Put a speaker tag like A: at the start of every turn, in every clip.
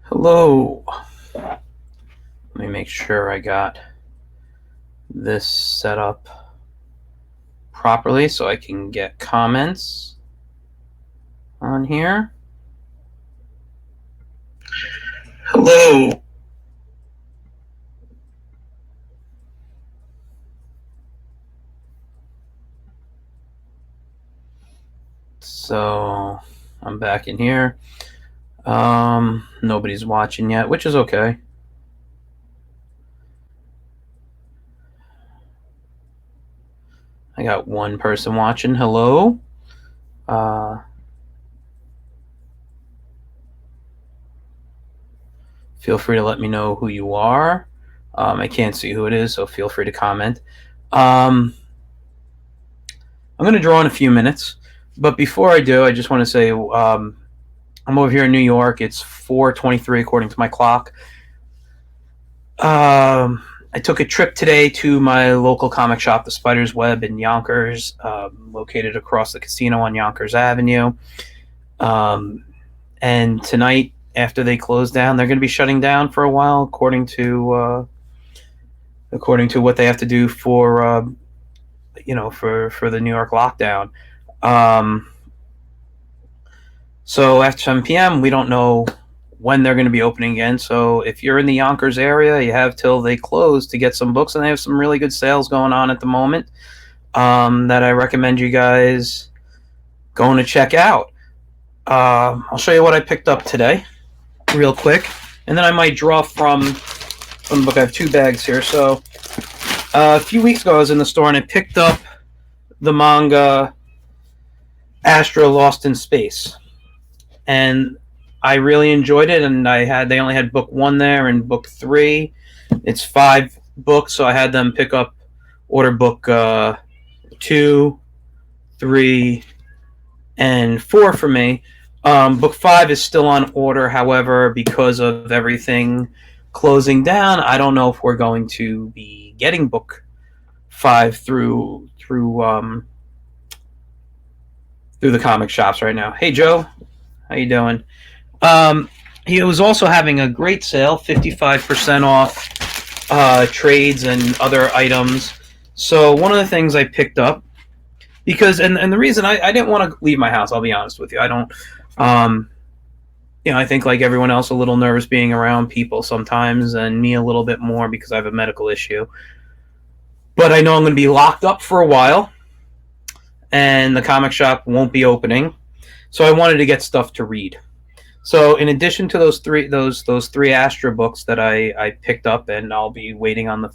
A: Hello. Let me make sure I got this set up properly so I can get comments on here. Hello. So I'm back in here. Nobody's watching yet, which is okay. I got one person watching. Hello. Feel free to let me know who you are. I can't see who it is, so feel free to comment. I'm going to draw in a few minutes, but before I do, I just want to say I'm over here in New York. It's 4:23 according to my clock. I took a trip today to my local comic shop, the Spider's Web in Yonkers, located across the casino on Yonkers Avenue. And tonight, after they close down, they're going to be shutting down for a while, according to what they have to do for for the New York lockdown. So after 7 p.m., we don't know when they're going to be opening again. So if you're in the Yonkers area, you have till they close to get some books, and they have some really good sales going on at the moment that I recommend you guys going to check out. I'll show you what I picked up today real quick, and then I might draw from the book. I have two bags here. So a few weeks ago, I was in the store and I picked up the manga Astra Lost in Space, and I really enjoyed it. And they only had book 1 there and book 3. It's 5 books, so I had them order book 2, 3, and 4 for me. Book 5 is still on order. However, because of everything closing down, I don't know if we're going to be getting book 5 through the comic shops right now. Hey, Joe, how you doing? He was also having a great sale, 55% off trades and other items. So one of the things I picked up, because and the reason I didn't want to leave my house, I'll be honest with you. I don't, I think like everyone else, a little nervous being around people sometimes, and me a little bit more because I have a medical issue. But I know I'm going to be locked up for a while, and the comic shop won't be opening. So I wanted to get stuff to read. So in addition to those three Astra books that I picked up, and I'll be waiting on the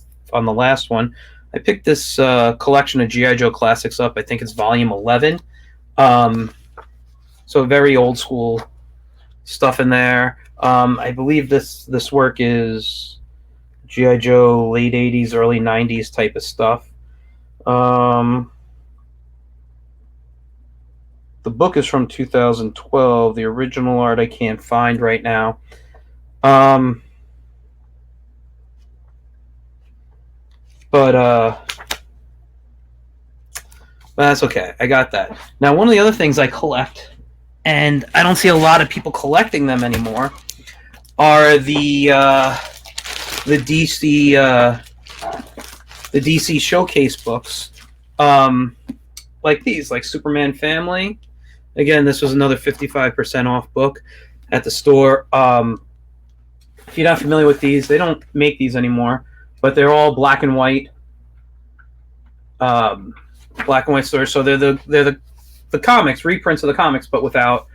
A: last one, I picked this collection of G.I. Joe classics up. I think it's volume 11. So very old school stuff in there. I believe this work is G.I. Joe late 80s, early 90s type of stuff. The book is from 2012. The original art I can't find right now. But that's okay. I got that. Now, one of the other things I collect, and I don't see a lot of people collecting them anymore, are the DC showcase books, like these, like Superman Family. Again, this was another 55% off book at the store. If you're not familiar with these, they don't make these anymore, but they're all black and white stores. So they're the comics, reprints of the comics, but without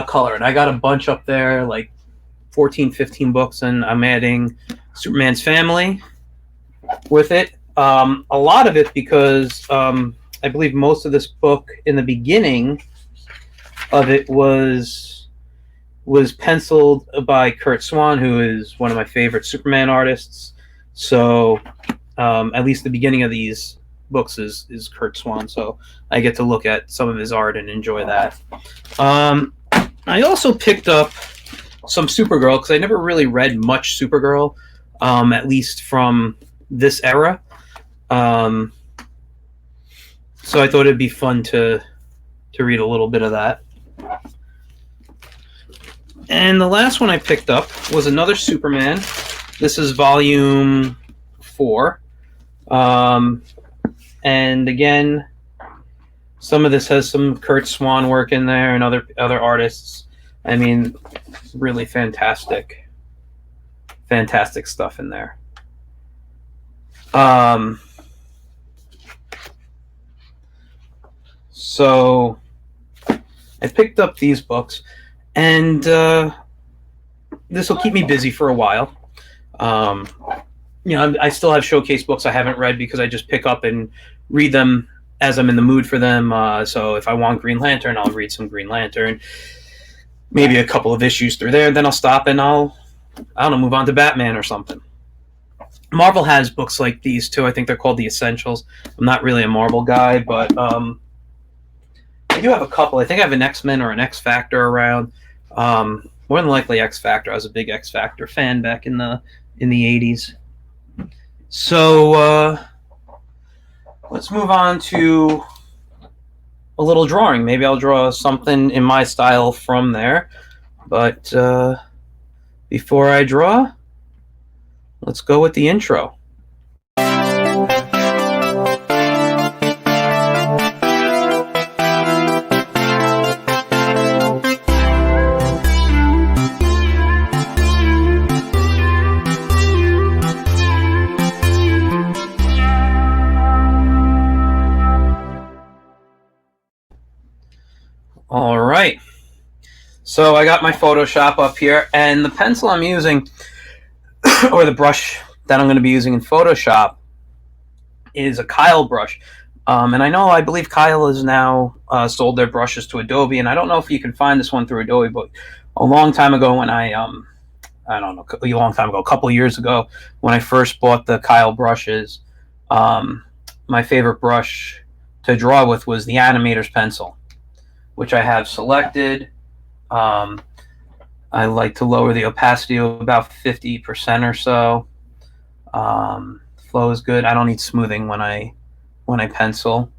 A: color. And I got a bunch up there, like 14, 15 books, and I'm adding Superman's Family with it. A lot of it because I believe most of this book in the beginning of it was penciled by Kurt Swan, who is one of my favorite Superman artists. So at least the beginning of these books is Kurt Swan. So I get to look at some of his art and enjoy that. I also picked up some Supergirl because I never really read much Supergirl, at least from this era. So I thought it'd be fun to read a little bit of that. And the last one I picked up was another Superman. This is volume 4. And again, some of this has some Kurt Swan work in there and other artists. I mean, really fantastic stuff in there. So I picked up these books, and this will keep me busy for a while. I still have showcase books I haven't read because I just pick up and read them as I'm in the mood for them. So if I want Green Lantern, I'll read some Green Lantern, maybe a couple of issues through there, and then I'll stop and I don't know, move on to Batman or something. Marvel has books like these too. I think they're called the Essentials. I'm not really a Marvel guy, but I do have a couple. I think I have an X-Men or an X-Factor around. More than likely X-Factor. I was a big X-Factor fan back in the 80s. So let's move on to a little drawing. Maybe I'll draw something in my style from there. But before I draw, let's go with the intro. All right. So I got my Photoshop up here, and the pencil I'm using, or the brush that I'm going to be using in Photoshop, is a Kyle brush. And I believe Kyle has now sold their brushes to Adobe, and I don't know if you can find this one through Adobe, but a long time ago when I don't know, a long time ago, a couple of years ago, when I first bought the Kyle brushes, my favorite brush to draw with was the Animator's pencil, which I have selected. I like to lower the opacity to about 50% or so. Flow is good. I don't need smoothing when I pencil.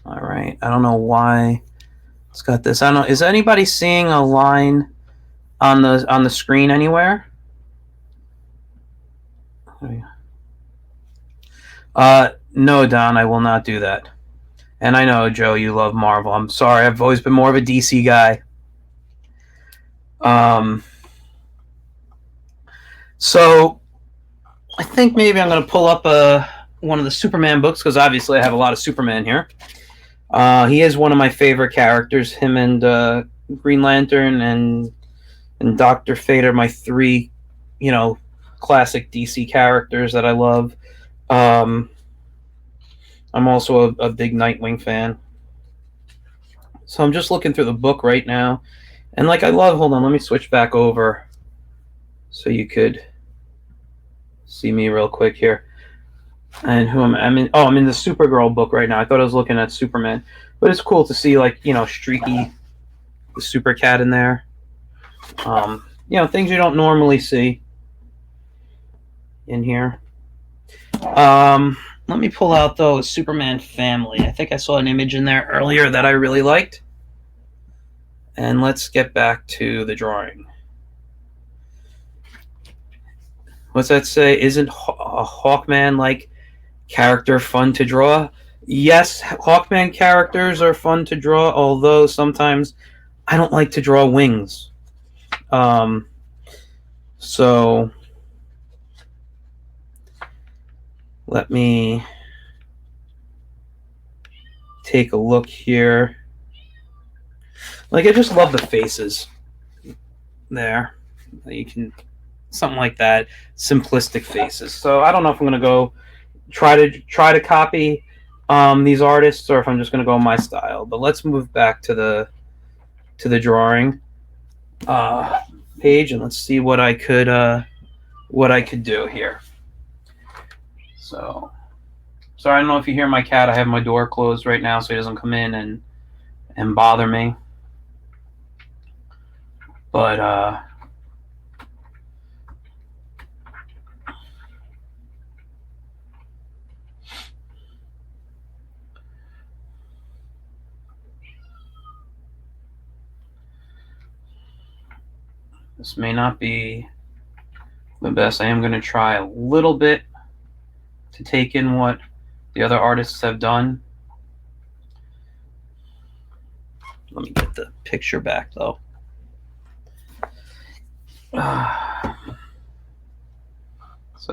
A: All right. I don't know why it's got this. I don't know. Is anybody seeing a line on the screen anywhere? No, Don, I will not do that. And I know, Joe, you love Marvel. I'm sorry. I've always been more of a DC guy. So I think maybe I'm going to pull up one of the Superman books, because obviously I have a lot of Superman here. He is one of my favorite characters. Him and Green Lantern and Dr. Fate are my three, classic DC characters that I love. I'm also a big Nightwing fan. So I'm just looking through the book right now. And hold on, let me switch back over so you could see me real quick here. And who am I? I'm in the Supergirl book right now. I thought I was looking at Superman. But it's cool to see, Streaky, the Super Cat in there. Things you don't normally see in here. Let me pull out, though, a Superman family. I think I saw an image in there earlier that I really liked. And let's get back to the drawing. What's that say? Isn't a Hawkman character fun to draw? Yes, Hawkman characters are fun to draw, although sometimes I don't like to draw wings. So let me take a look here. I just love the faces there. You can, something like that, simplistic faces. So I don't know if I'm going to go try to copy these artists, or if I'm just going to go my style. But let's move back to the drawing page, and let's see what I could do here. So, sorry, I don't know if you hear my cat. I have my door closed right now so he doesn't come in and bother me. But This may not be the best. I am going to try a little bit to take in what the other artists have done. Let me get the picture back, though. So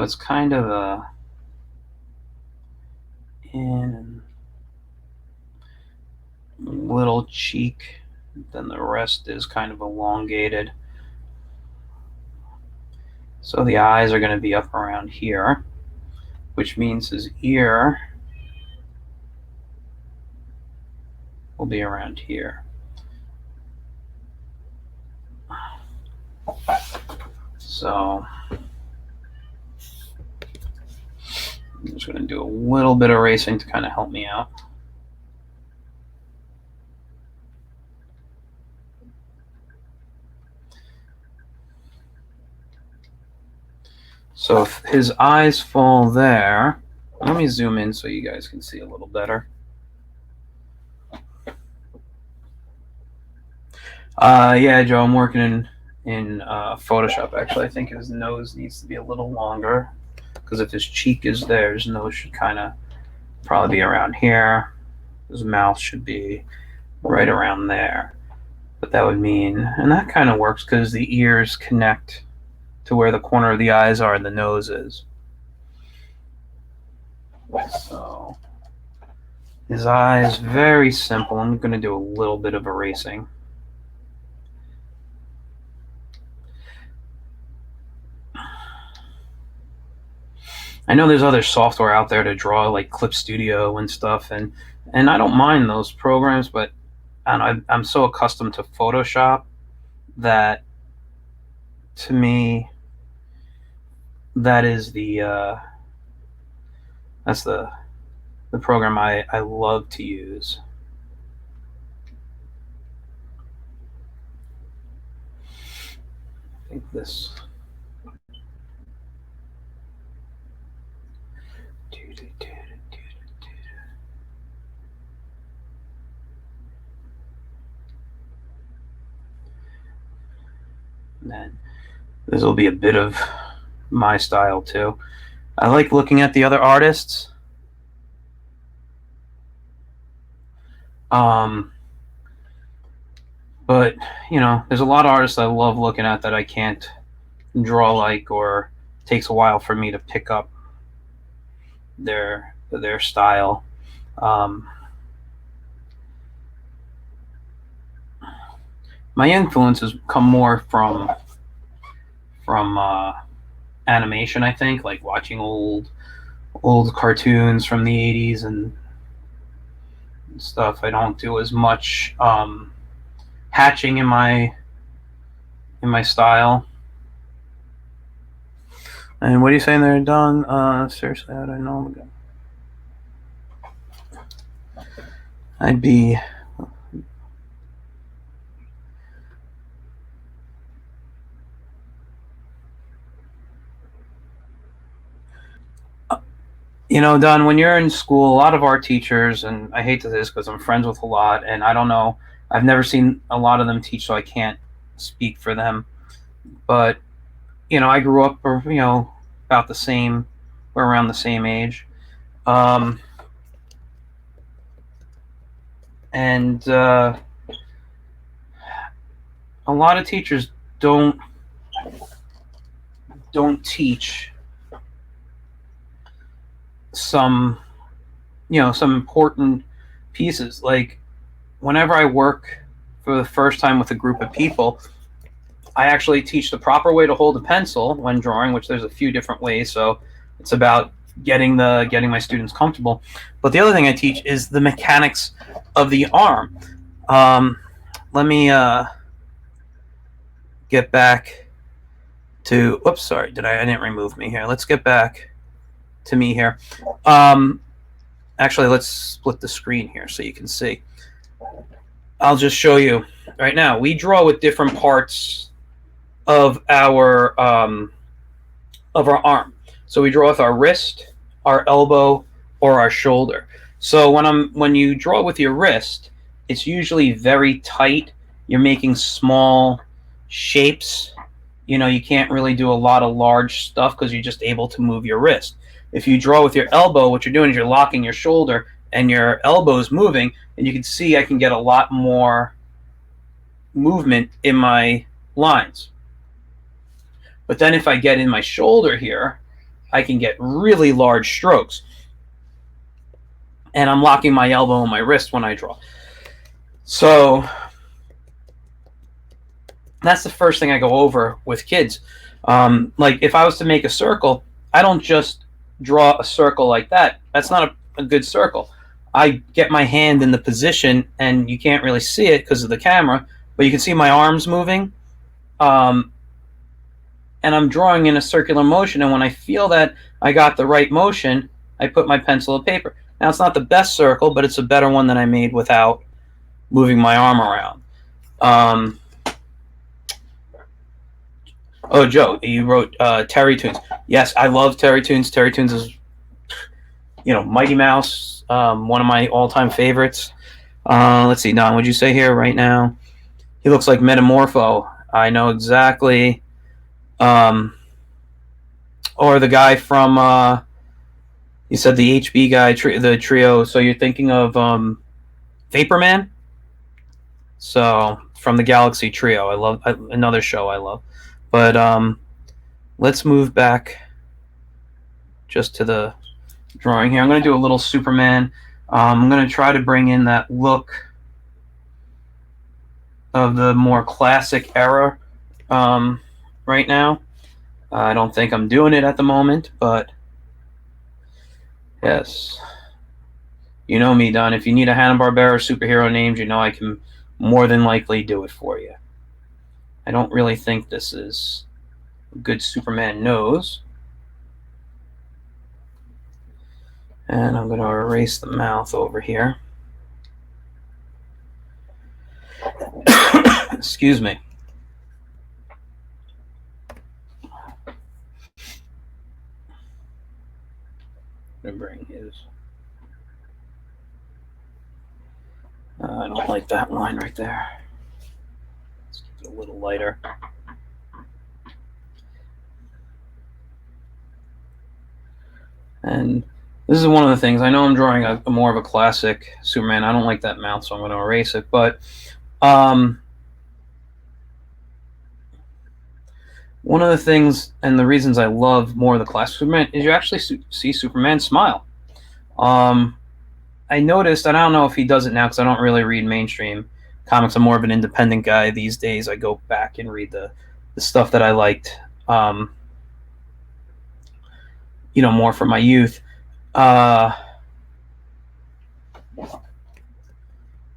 A: it's kind of a in little cheek, then the rest is kind of elongated. So the eyes are going to be up around here, which means his ear will be around here. So I'm just going to do a little bit of erasing to kind of help me out. So if his eyes fall there, let me zoom in so you guys can see a little better. Yeah, Joe, I'm working in Photoshop. Actually, I think his nose needs to be a little longer, because if his cheek is there, his nose should kind of probably be around here. His mouth should be right around there. But that would mean, and that kind of works because the ears connect to where the corner of the eyes are and the nose is. So his eyes, very simple. I'm going to do a little bit of erasing. I know there's other software out there to draw, like Clip Studio and stuff, and I don't mind those programs, but I'm so accustomed to Photoshop that, to me, that is that's the program I love to use. I think this. And then this will be a bit of my style too. I like looking at the other artists. But, you know, there's a lot of artists I love looking at that I can't draw like, or it takes a while for me to pick up their style. My influences come more from animation, I think, like watching old cartoons from the 80s and stuff. I don't do as much hatching in my style. And what are you saying there, Don? Seriously, I don't know. I'd be... You know, Don, when you're in school, a lot of art teachers, and I hate to say this because I'm friends with a lot, and I don't know, I've never seen a lot of them teach, so I can't speak for them. But, you know, I grew up, you know, about the same, we're around the same age. And a lot of teachers don't teach some, you know, some important pieces. Like, whenever I work for the first time with a group of people, I actually teach the proper way to hold a pencil when drawing, which there's a few different ways. So it's about getting my students comfortable. But the other thing I teach is the mechanics of the arm. Let me get back to, oops, sorry, I didn't remove me here. Let's get back to me here. Actually, let's split the screen here so you can see. I'll just show you right now. We draw with different parts of our arm. So we draw with our wrist, our elbow, or our shoulder. So when you draw with your wrist, it's usually very tight. You're making small shapes you can't really do a lot of large stuff because you're just able to move your wrist. If you draw with your elbow, what you're doing is you're locking your shoulder and your elbow's moving, and you can see I can get a lot more movement in my lines. But then if I get in my shoulder here, I can get really large strokes. And I'm locking my elbow and my wrist when I draw. So that's the first thing I go over with kids. Like if I was to make a circle, I don't just draw a circle like that. That's not a good circle. I get my hand in the position, and you can't really see it because of the camera, but you can see my arms moving. And I'm drawing in a circular motion, and when I feel that I got the right motion, I put my pencil to paper. Now, it's not the best circle, but it's a better one than I made without moving my arm around. Oh, Joe, you wrote Terry Toons. Yes, I love Terry Toons. Terry Toons is, Mighty Mouse, one of my all-time favorites. Let's see, Don, what'd you say here right now? He looks like Metamorpho. I know exactly. Or the guy from, you said the HB guy, the trio. So you're thinking of Vaporman? So from the Galaxy Trio. I love another show I love. But let's move back just to the drawing here. I'm going to do a little Superman. I'm going to try to bring in that look of the more classic era right now. I don't think I'm doing it at the moment, but yes. You know me, Don. If you need a Hanna-Barbera superhero names, I can more than likely do it for you. I don't really think this is a good Superman nose. And I'm going to erase the mouth over here. Excuse me. I'm going to bring his... I don't like that line right there. Let's keep it a little lighter. And this is one of the things. I know I'm drawing a more of a classic Superman. I don't like that mouth, so I'm going to erase it. But one of the things and the reasons I love more of the classic Superman is you actually see Superman smile. I noticed, and I don't know if he does it now because I don't really read mainstream comics. I'm more of an independent guy these days. I go back and read the stuff that I liked, more from my youth.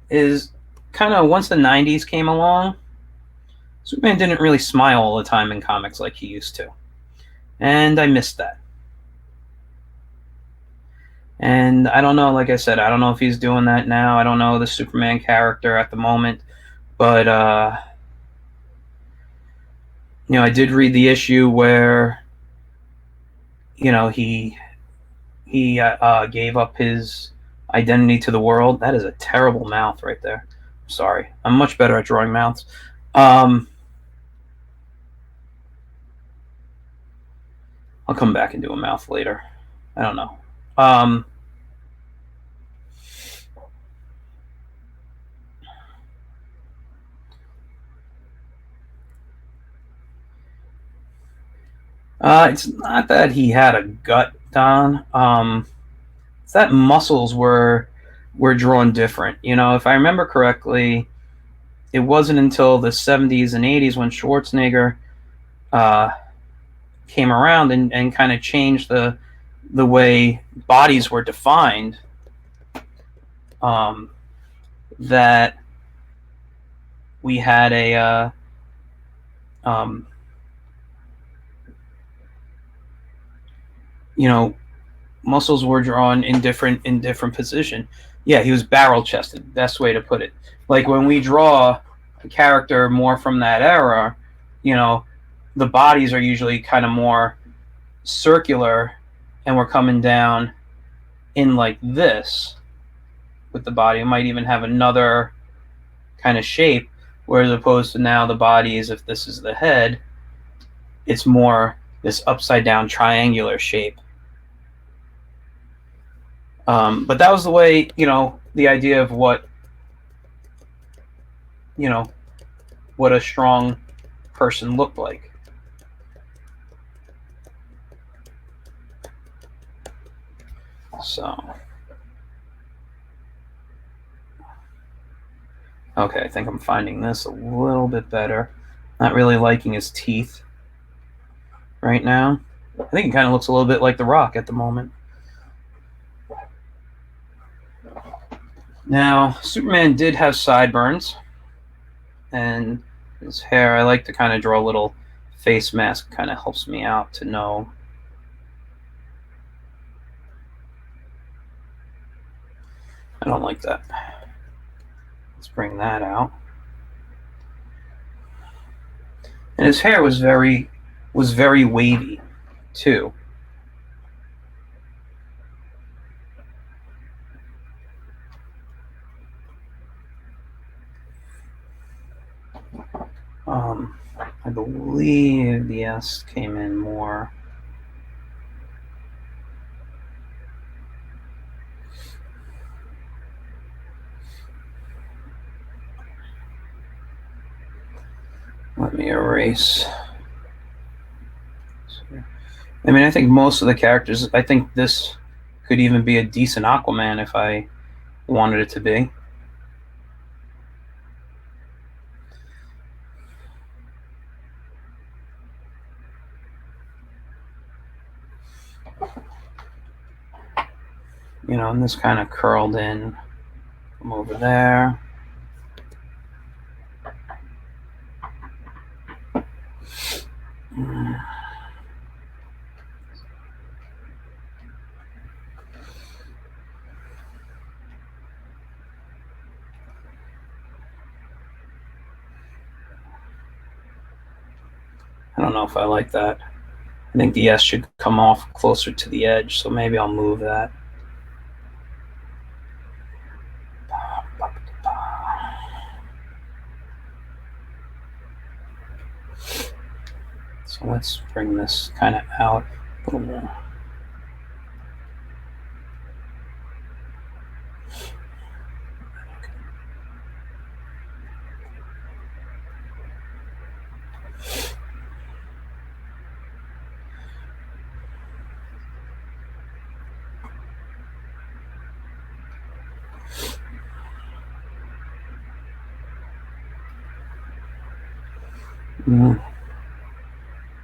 A: Is kind of once the 90s came along, Superman didn't really smile all the time in comics like he used to. And I missed that. And I don't know, like I said, I don't know if he's doing that now. I don't know the Superman character at the moment. But, I did read the issue where, he gave up his identity to the world. That is a terrible mouth right there. Sorry. I'm much better at drawing mouths. I'll come back and do a mouth later. I don't know. It's not that he had a gut, Don. It's that muscles were drawn different. If I remember correctly, it wasn't until the 70s and 80s when Schwarzenegger came around and kind of changed the way bodies were defined, that we had a muscles were drawn in different position. Yeah, he was barrel chested. Best way to put it. Like when we draw a character more from that era, the bodies are usually kind of more circular, and we're coming down in like this with the body. It might even have another kind of shape, whereas opposed to now the body is, if this is the head, it's more this upside down triangular shape. But that was the way, the idea of what a strong person looked like. So, okay, I think I'm finding this a little bit better. Not really liking his teeth right now. I think he kind of looks a little bit like The Rock at the moment. Now, Superman did have sideburns, and his hair, I like to kind of draw a little face mask, kind of helps me out to know. I don't like that. Let's bring that out. And his hair was very wavy too. I believe the S came in more. Let me erase. I mean, I think most of the characters, I think this could even be a decent Aquaman if I wanted it to be. And this kind of curled in from over there. I don't know if I like that. I think the S should come off closer to the edge, so maybe I'll move that. So let's bring this kind of out a little more.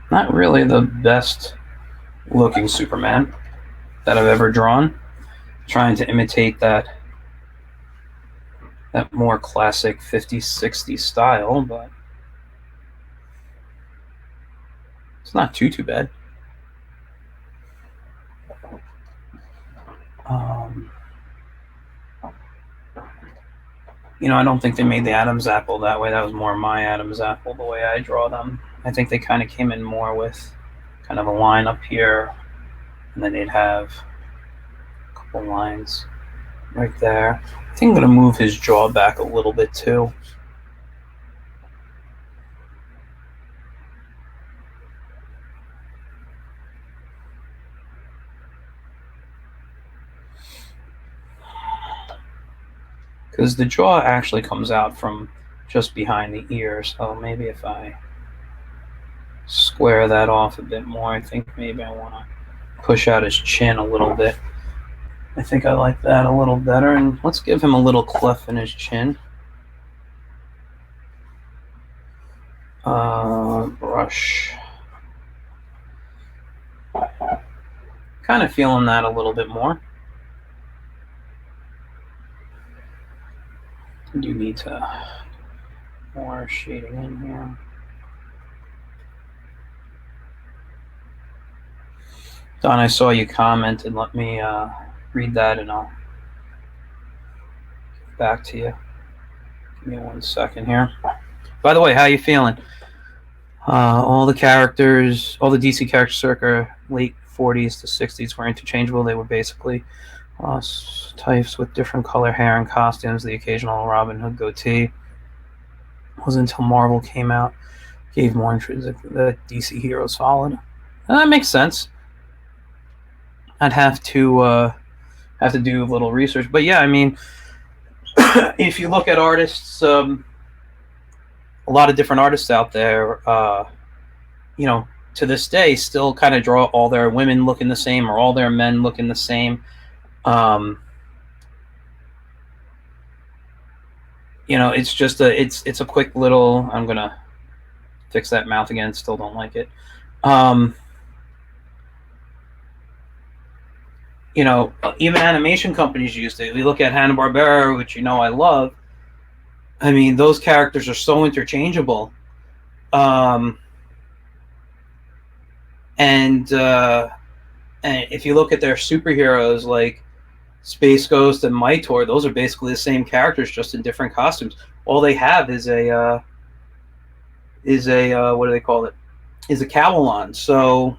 A: Not really the best looking Superman that I've ever drawn. Trying to imitate that more classic 50s, 60s style, but it's not too bad. I don't think they made the Adam's apple that way. That was more my Adam's apple, the way I draw them. I think they kind of came in more with kind of a line up here, and then they'd have a couple lines right there. I think I'm going to move his jaw back a little bit too. Because the jaw actually comes out from just behind the ear, so maybe if I square that off a bit more, I think maybe I want to push out his chin a little bit. I think I like that a little better, and let's give him a little cleft in his chin. Brush. Kind of feeling that a little bit more. I do need to more shading in here. Don, I saw you commented. Let me read that and I'll get back to you. Give me 1 second here. By the way, how you feeling? All the characters, all the DC characters circa late 40s to 60s were interchangeable. They were basically types with different color hair and costumes, the occasional Robin Hood goatee. It wasn't until Marvel came out Gave more intrinsic that DC heroes followed. That makes sense. I'd have to do a little research, but yeah, I mean, if you look at artists, a lot of different artists out there, you know, to this day, still kind of draw all their women looking the same or all their men looking the same. Um, it's just it's a quick little. I'm gonna fix that mouth again. Still don't like it. Um, Even animation companies used it. We look at Hanna-Barbera, which I love. I mean, those characters are so interchangeable. Um, and if you look at their superheroes like Space Ghost and Mitor, those are basically the same characters, just in different costumes. All they have is a what do they call it? Is a cowl on. So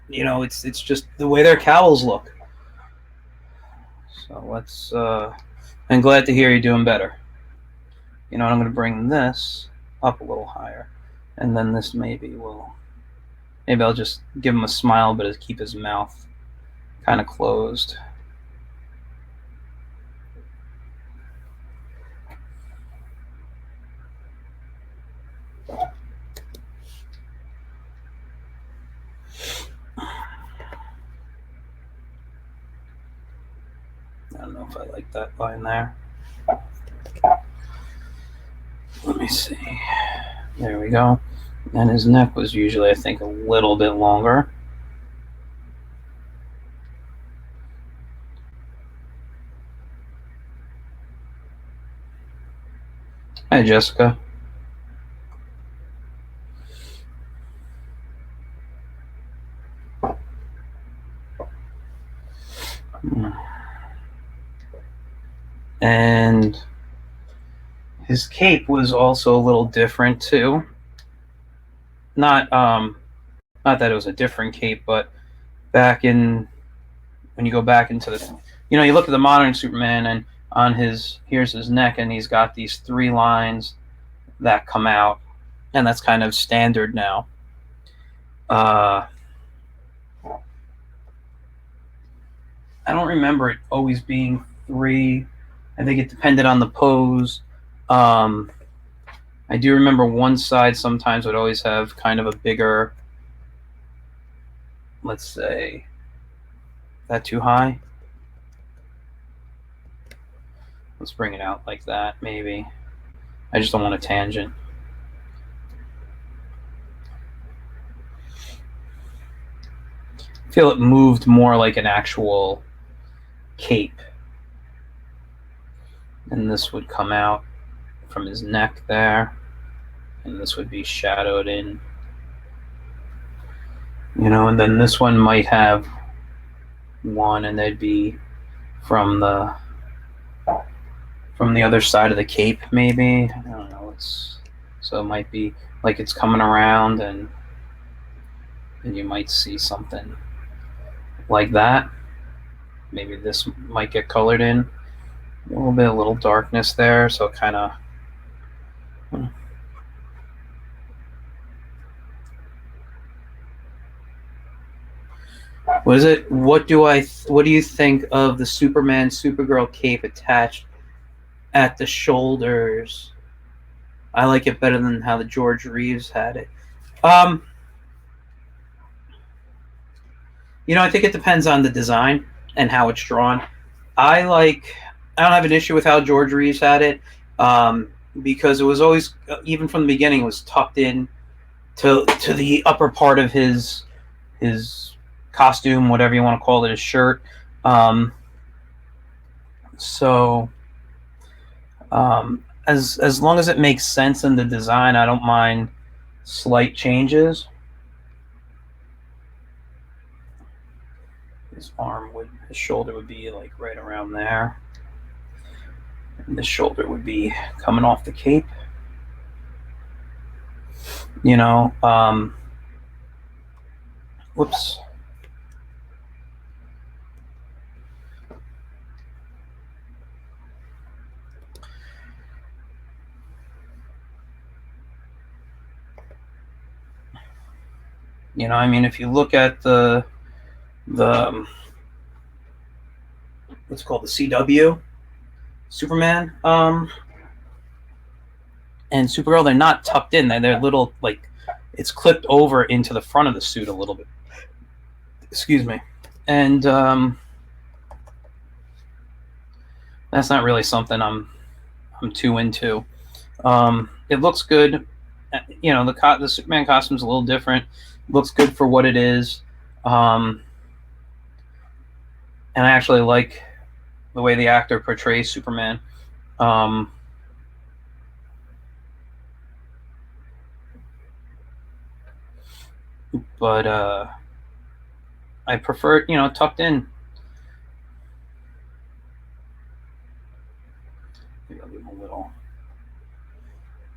A: it's just the way their cowls look. So let's. I'm glad to hear you're doing better. I'm going to bring this up a little higher, and then this maybe I'll just give him a smile, but keep his mouth kind of closed. I don't know if I like that line there. Let me see. There we go. And his neck was usually, I think, a little bit longer. Hi, Jessica. And his cape was also a little different too. Not that it was a different cape, but when you go back into you look at the modern Superman, and here's his neck, and he's got these 3 lines that come out, and that's kind of standard now. I don't remember it always being 3. I think it depended on the pose. I do remember one side sometimes would always have kind of a bigger, let's say, that too high? Let's bring it out like that, maybe. I just don't want a tangent. I feel it moved more like an actual cape. And this would come out from his neck there. And this would be shadowed in. And then this one might have one, and they'd be from the other side of the cape, maybe. I don't know. So it might be like it's coming around, and you might see something like that. Maybe this might get colored in a little darkness there, so it kind of. What is it? What do you think of the Superman Supergirl cape attached at the shoulders? I like it better than how the George Reeves had it. I think it depends on the design and how it's drawn. I don't have an issue with how George Reeves had it, because it was always, even from the beginning, it was tucked in to the upper part of his costume, whatever you want to call it, his shirt. As long as it makes sense in the design, I don't mind slight changes. His shoulder would be like right around there, and the shoulder would be coming off the cape. Whoops. You know, I mean, if you look at the what's called the CW Superman and Supergirl, they're not tucked in. They're little, like, it's clipped over into the front of the suit a little bit. Excuse me. And that's not really something I'm too into. It looks good. You know, the Superman costume's a little different. Looks good for what it is. And I actually like the way the actor portrays Superman. But I prefer, you know, tucked in. Maybe I'll give him a little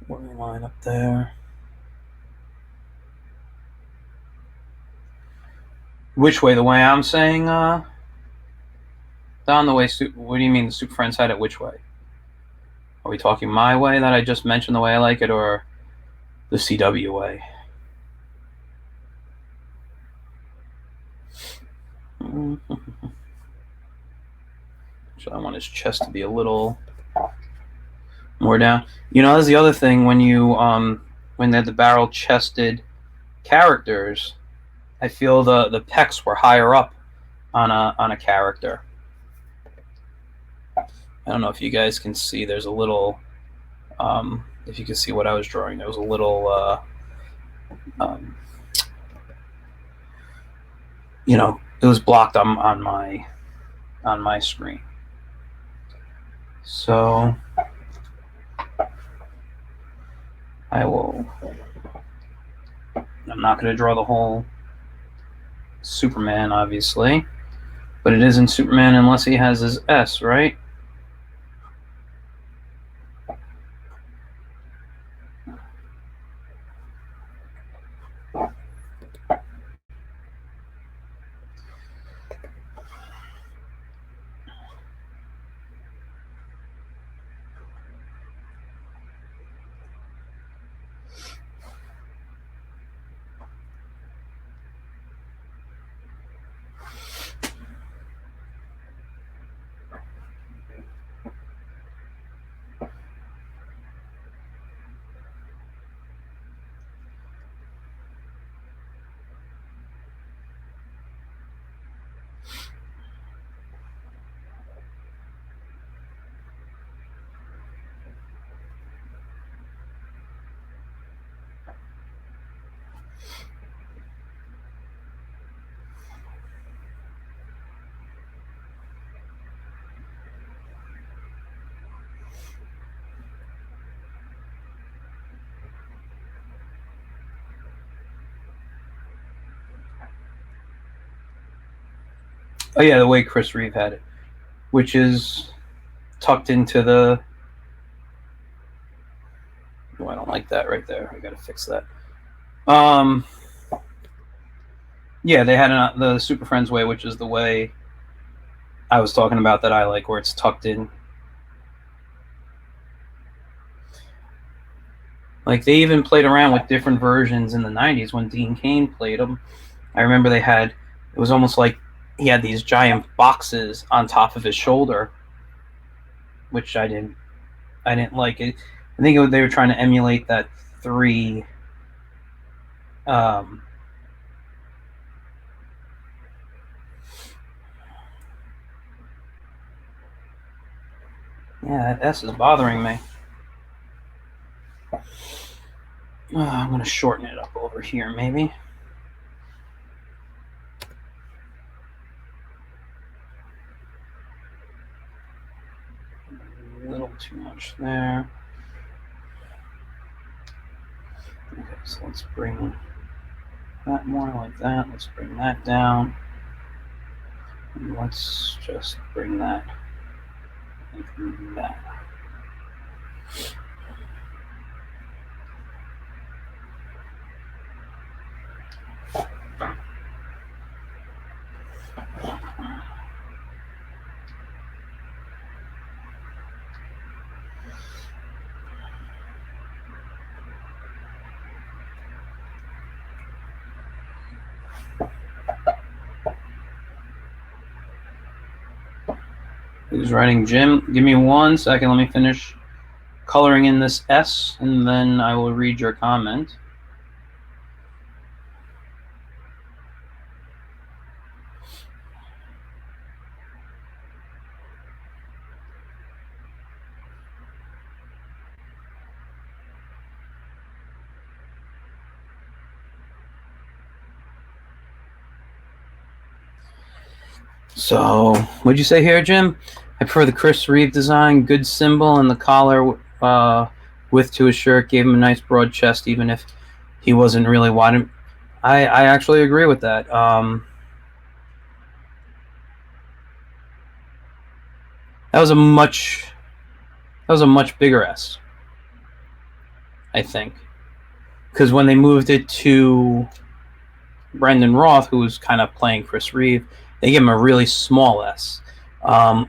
A: line up there. Which way? The way I'm saying, down the way. What do you mean the Super Friends had it? Which way? Are we talking my way that I just mentioned, the way I like it, or the CW way? So I want his chest to be a little more down. You know, that's the other thing when you when they're the barrel-chested characters, I feel the pecs were higher up on a character. I don't know if you guys can see. There's a little. If you can see what I was drawing, there was a little. You know, it was blocked on my screen. So I will. I'm not going to draw the whole Superman, obviously, but it isn't Superman unless he has his S, right? Oh yeah, the way Chris Reeve had it, which is tucked into the. Oh, I don't like that right there. I got to fix that. Yeah, they had the Super Friends way, which is the way I was talking about that I like, where it's tucked in. Like, they even played around with different versions in the 90s when Dean Cain played them. I remember it was almost like he had these giant boxes on top of his shoulder, which I didn't like it. I think they were trying to emulate that 3 um, yeah, that S is bothering me. I'm going to shorten it up over here, maybe. A little too much there. Okay, so let's bring that more like that. Let's bring that down. And let's just bring that like that. Who's writing? Jim. Give me 1 second. Let me finish coloring in this S, and then I will read your comment. So, what'd you say here, Jim? I prefer the Chris Reeve design, good symbol, and the collar width to his shirt gave him a nice broad chest, even if he wasn't really wide. I actually agree with that. That was a much bigger S, I think, because when they moved it to Brendan Roth, who was kind of playing Chris Reeve, they gave him a really small S,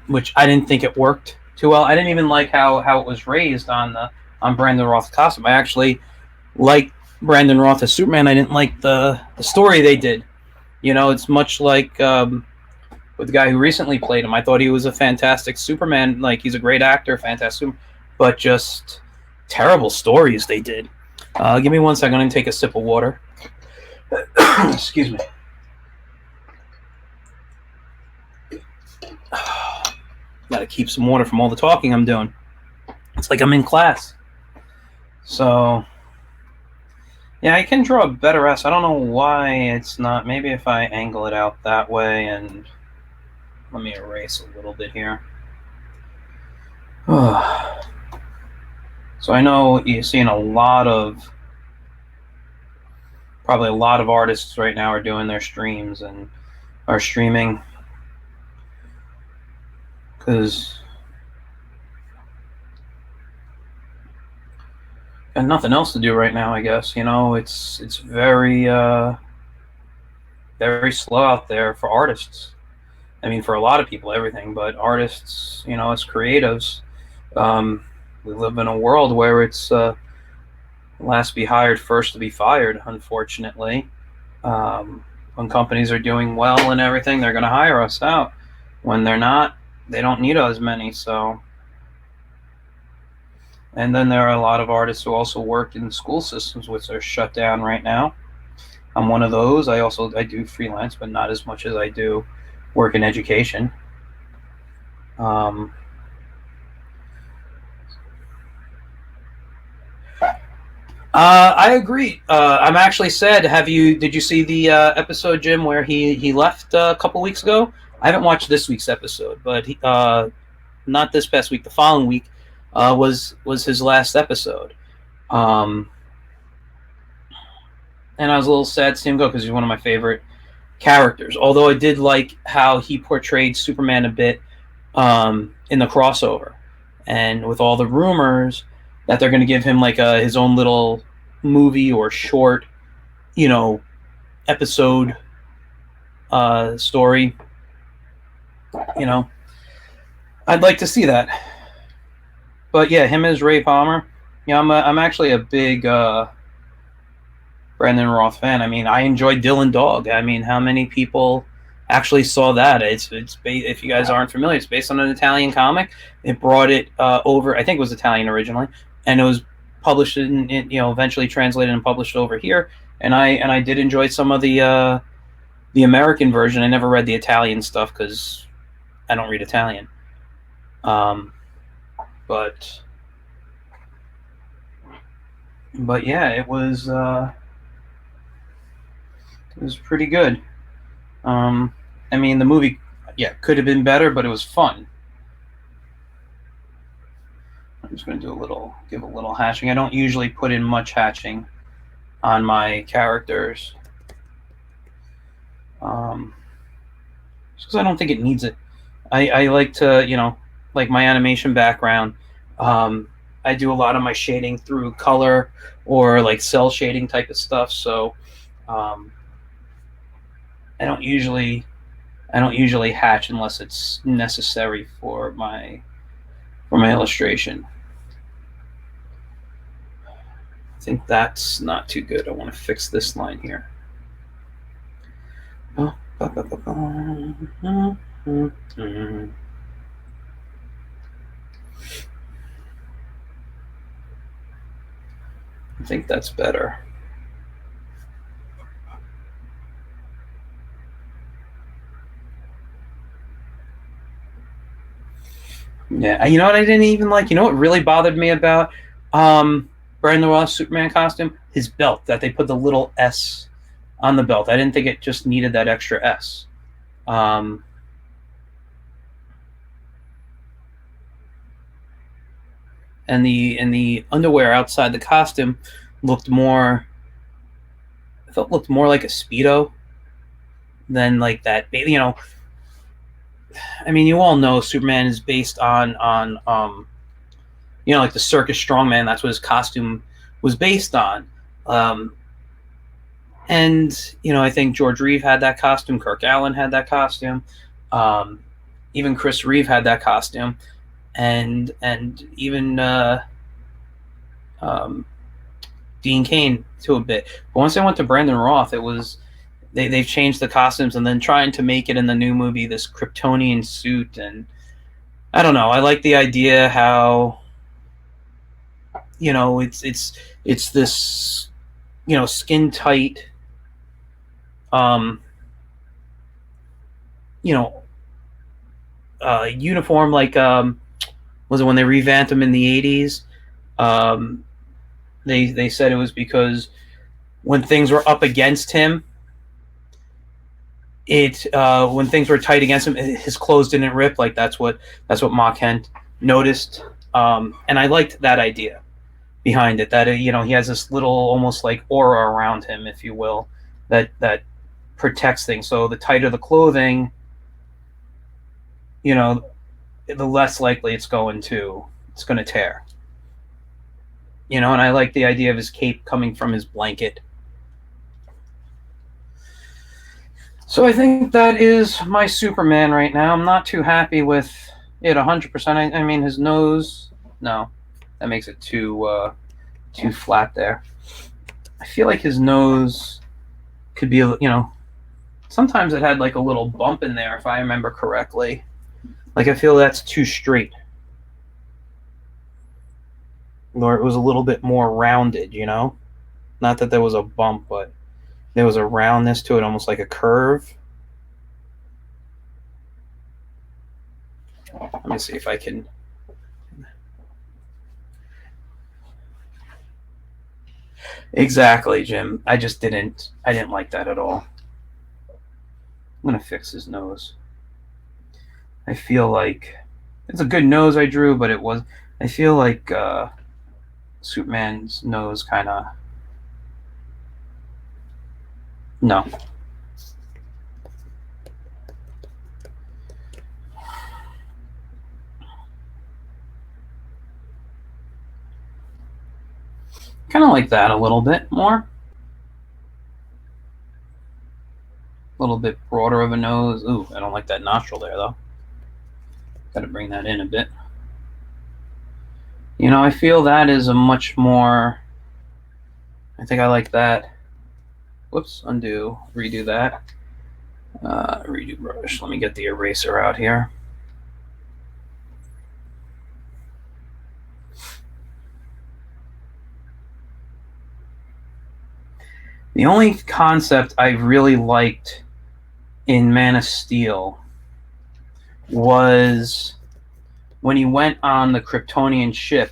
A: which I didn't think it worked too well. I didn't even like how it was raised on Brandon Roth's costume. I actually liked Brandon Roth as Superman. I didn't like the story they did. You know, it's much like with the guy who recently played him. I thought he was a fantastic Superman. Like, he's a great actor, fantastic Superman, but just terrible stories they did. Give me 1 second. I'm going to take a sip of water. Excuse me. Gotta keep some water from all the talking I'm doing. It's like I'm in class. So, yeah, I can draw a better S. I don't know why it's not. Maybe if I angle it out that way, and let me erase a little bit here. So I know you're seeing probably a lot of artists right now are doing their streams and are streaming because got nothing else to do right now, I guess. You know, it's very very slow out there for artists. I mean, for a lot of people, everything, but artists, you know, as creatives, we live in a world where it's last to be hired, first to be fired, unfortunately. When companies are doing well and everything, they're going to hire us out. When they're not, they don't need as many. So, and then there are a lot of artists who also work in school systems, which are shut down right now. I'm one of those. I do freelance, but not as much as I do work in education. I agree. I'm actually sad. Did you see the episode, Jim, where he left a couple weeks ago? I haven't watched this week's episode, but not this past week. The following week was his last episode, and I was a little sad to see him go because he's one of my favorite characters. Although I did like how he portrayed Superman a bit in the crossover, and with all the rumors that they're going to give him like his own little movie or short, you know, episode story. You know, I'd like to see that. But yeah, him as Ray Palmer. Yeah, I'm actually a big Brandon Roth fan. I mean, I enjoyed Dylan Dog. I mean, how many people actually saw that? If you guys aren't familiar, it's based on an Italian comic. It brought it over. I think it was Italian originally, and it was published eventually translated and published over here. And I did enjoy some of the American version. I never read the Italian stuff because I don't read Italian. But yeah, it was pretty good. I mean, the movie, yeah, could have been better, but it was fun. I'm just going to give a little hatching. I don't usually put in much hatching on my characters, just because I don't think it needs it. I like to, like my animation background, I do a lot of my shading through color or like cell shading type of stuff. So I don't usually hatch unless it's necessary for my illustration. I think that's not too good. I want to fix this line here. I think that's better. Yeah, you know what I didn't even like? You know what really bothered me about Brandon Ross Superman costume? His belt, that they put the little S on the belt. I didn't think it just needed that extra S. Um, and the underwear outside the costume looked more. I felt looked more like a speedo than like that. You know, I mean, you all know Superman is based on you know, like the circus strongman. That's what his costume was based on. Um, and you know, I think George Reeve had that costume. Kirk Allen had that costume. Um, even Chris Reeve had that costume, and even um, Dean Cain to a bit. But once I went to Brandon Roth, it was they've changed the costumes and then trying to make it in the new movie this Kryptonian suit. And I don't know. I like the idea how, you know, it's this, you know, skin tight, um, you know, uniform, like was it when they revamped him in the 80s? Um, they said it was because when things were up against him, it when things were tight against him, his clothes didn't rip. Like that's what Ma Kent noticed, and I liked that idea behind it. That you know, he has this little almost like aura around him, if you will, that protects things. So the tighter the clothing, you know, the less likely it's going to tear. You know, and I like the idea of his cape coming from his blanket. So I think that is my Superman right now. I'm not too happy with it 100%. I mean, his nose, no, that makes it too flat there. I feel like his nose could be, you know, sometimes it had like a little bump in there, if I remember correctly. Like I feel that's too straight. Or it was a little bit more rounded, you know? Not that there was a bump, but there was a roundness to it, almost like a curve. Let me see if I can. Exactly, Jim. I didn't like that at all. I'm gonna fix his nose. I feel like it's a good nose I drew, but it was. I feel like Superman's nose kind of. No. Kind of like that a little bit more. A little bit broader of a nose. Ooh, I don't like that nostril there, though. Got to bring that in a bit. You know, I feel that is a much more. I think I like that. Whoops, undo, redo that. Redo brush. Let me get the eraser out here. The only concept I really liked in Man of Steel was when he went on the Kryptonian ship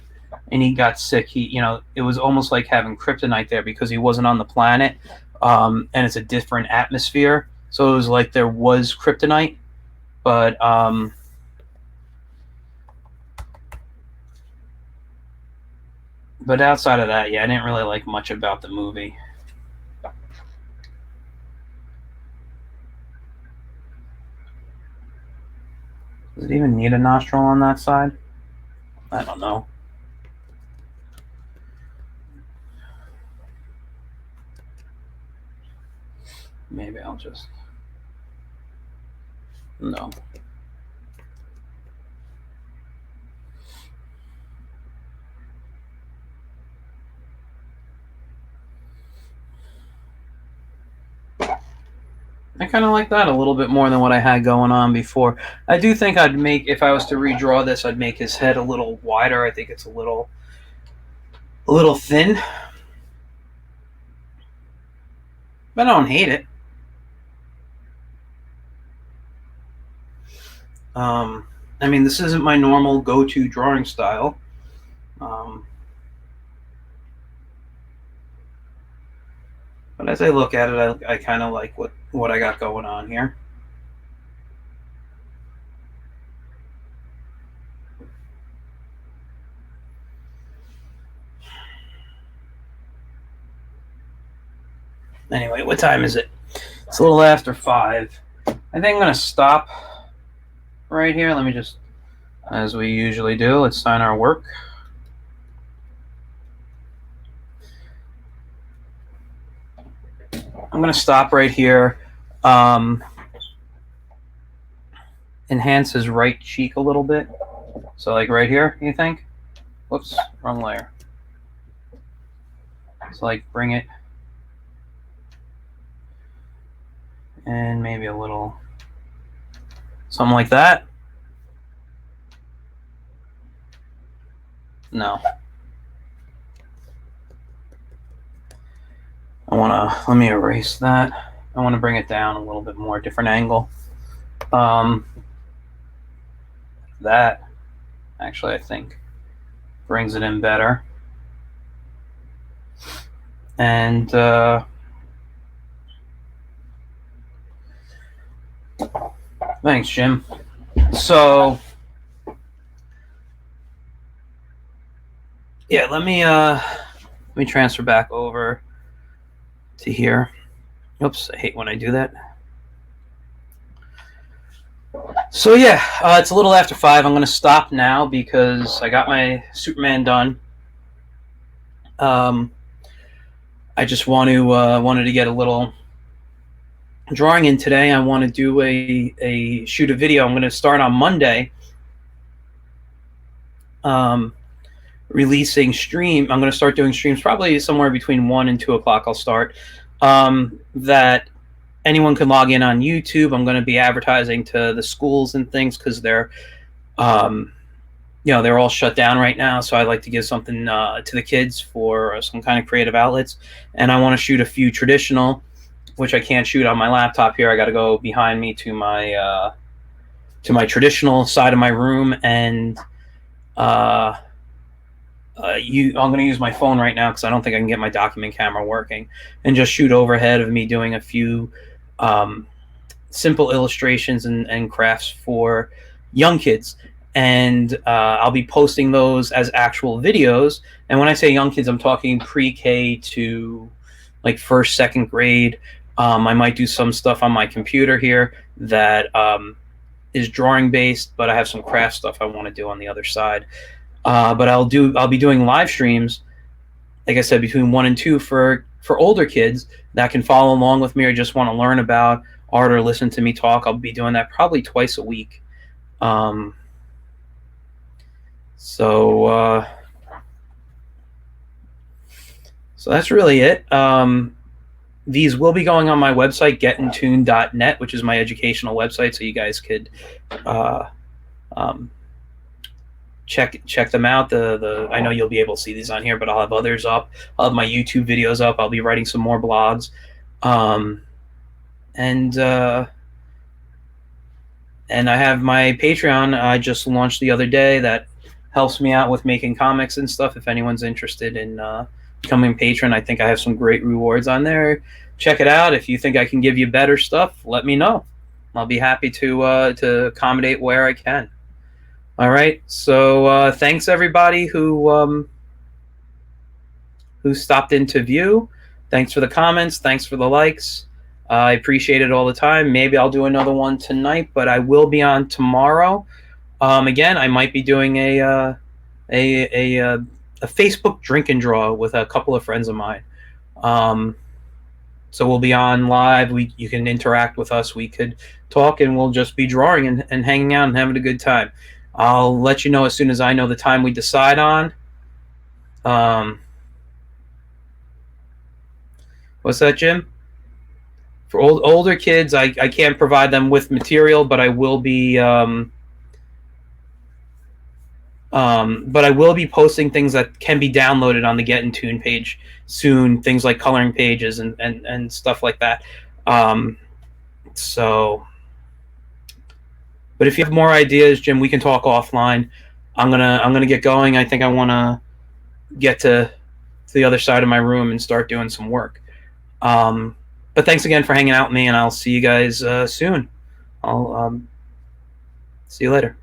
A: and he got sick. He, you know, it was almost like having kryptonite there because he wasn't on the planet, and it's a different atmosphere. So it was like there was kryptonite, but outside of that, yeah, I didn't really like much about the movie. Does it even need a nostril on that side? I don't know. Maybe I'll just. No. I kind of like that a little bit more than what I had going on before. I do think I'd make, if I was to redraw this, I'd make his head a little wider. I think it's a little thin. but I don't hate it. I mean, this isn't my normal go-to drawing style. But as I look at it, I kind of like what I got going on here. Anyway, what time is it? It's a little after 5. I think I'm going to stop right here. Let me just, as we usually do, let's sign our work. I'm going to stop right here. Enhance his right cheek a little bit. So like right here, you think? Whoops, wrong layer. So like bring it. And maybe a little, something like that. No. Let me erase that. I want to bring it down a little bit more, different angle. That actually, I think, brings it in better. And thanks, Jim. So yeah, let me transfer back over to here. Oops, I hate when I do that. So yeah, it's a little after 5. I'm going to stop now because I got my Superman done. I just wanted to get a little drawing in today. I want to do a shoot a video. I'm going to start on Monday. Releasing stream. I'm going to start doing streams probably somewhere between 1 and 2 o'clock. I'll start. That anyone can log in on YouTube. I'm going to be advertising to the schools and things because they're, they're all shut down right now. So I like to give something to the kids for some kind of creative outlets. And I want to shoot a few traditional, which I can't shoot on my laptop here. I got to go behind me to my traditional side of my room, and I'm going to use my phone right now because I don't think I can get my document camera working, and just shoot overhead of me doing a few simple illustrations and crafts for young kids. And I'll be posting those as actual videos. And when I say young kids, I'm talking pre-K to like 1st, 2nd grade. I might do some stuff on my computer here that is drawing based, but I have some craft stuff I want to do on the other side. But I'll be doing live streams, like I said, between 1 and 2 for older kids that can follow along with me or just want to learn about art or listen to me talk. I'll be doing that probably twice a week. So that's really it. These will be going on my website, getintoon.net, which is my educational website, so you guys could check them out. I know you'll be able to see these on here, but I'll have others up. I'll have my YouTube videos up. I'll be writing some more blogs. And I have my Patreon I just launched the other day that helps me out with making comics and stuff. If anyone's interested in becoming a patron, I think I have some great rewards on there. Check it out. If you think I can give you better stuff, let me know. I'll be happy to accommodate where I can. All right. So thanks everybody who stopped in to view. Thanks for the comments. Thanks for the likes. I appreciate it all the time. Maybe I'll do another one tonight, but I will be on tomorrow. Again, I might be doing a Facebook drink and draw with a couple of friends of mine. So we'll be on live. You can interact with us. We could talk, and we'll just be drawing and hanging out and having a good time. I'll let you know as soon as I know the time we decide on. What's that, Jim? For older kids, I can't provide them with material, but I will be But I will be posting things that can be downloaded on the Get in Tune page soon, things like coloring pages and stuff like that. So, but if you have more ideas, Jim, we can talk offline. I'm gonna get going. I think I want to get to the other side of my room and start doing some work. But thanks again for hanging out with me, and I'll see you guys soon. I'll see you later.